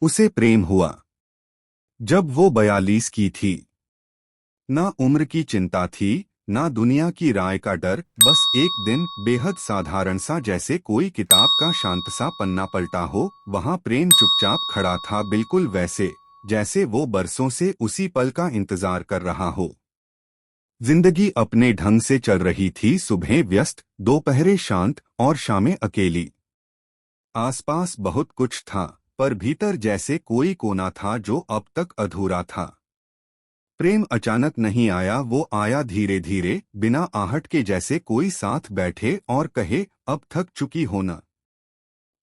उसे प्रेम हुआ जब वो 42 की थी। ना उम्र की चिंता थी, ना दुनिया की राय का डर। बस एक दिन बेहद साधारण सा, जैसे कोई किताब का शांत सा पन्ना पलटा हो। वहां प्रेम चुपचाप खड़ा था, बिल्कुल वैसे जैसे वो बरसों से उसी पल का इंतजार कर रहा हो। जिंदगी अपने ढंग से चल रही थी। सुबहें व्यस्त, दोपहरें शांत और शामें अकेली। आसपास बहुत कुछ था, पर भीतर जैसे कोई कोना था जो अब तक अधूरा था। प्रेम अचानक नहीं आया, वो आया धीरे धीरे, बिना आहट के, जैसे कोई साथ बैठे और कहे, अब थक चुकी हो ना,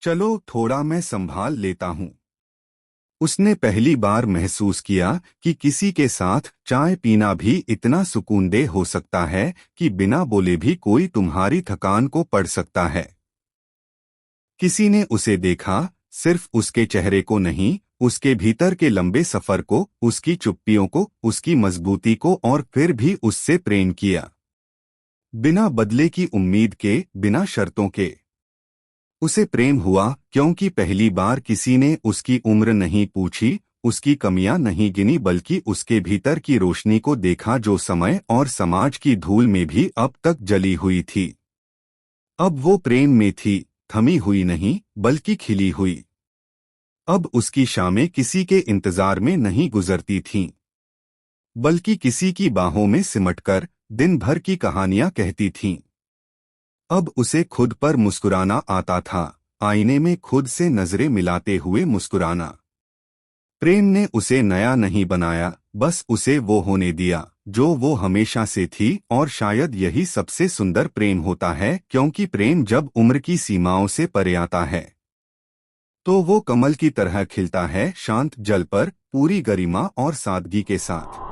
चलो थोड़ा मैं संभाल लेता हूँ। उसने पहली बार महसूस किया कि किसी के साथ चाय पीना भी इतना सुकूनदेह हो सकता है कि बिना बोले भी कोई तुम्हारी थकान को पढ़ सकता है। किसी ने उसे देखा, सिर्फ उसके चेहरे को नहीं, उसके भीतर के लंबे सफर को, उसकी चुप्पियों को, उसकी मजबूती को, और फिर भी उससे प्रेम किया। बिना बदले की उम्मीद के, बिना शर्तों के। उसे प्रेम हुआ क्योंकि पहली बार किसी ने उसकी उम्र नहीं पूछी, उसकी कमियां नहीं गिनी, बल्कि उसके भीतर की रोशनी को देखा जो समय और समाज की धूल में भी अब तक जली हुई थी। अब वो प्रेम में थी, थमी हुई नहीं, बल्कि खिली हुई। अब उसकी शामें किसी के इंतजार में नहीं गुजरती थीं, बल्कि किसी की बाहों में सिमटकर दिन भर की कहानियां कहती थीं। अब उसे खुद पर मुस्कुराना आता था, आईने में खुद से नजरें मिलाते हुए मुस्कुराना। प्रेम ने उसे नया नहीं बनाया, बस उसे वो होने दिया जो वो हमेशा से थी। और शायद यही सबसे सुंदर प्रेम होता है, क्योंकि प्रेम जब उम्र की सीमाओं से परे आता है तो वो कमल की तरह खिलता है, शांत जल पर, पूरी गरिमा और सादगी के साथ।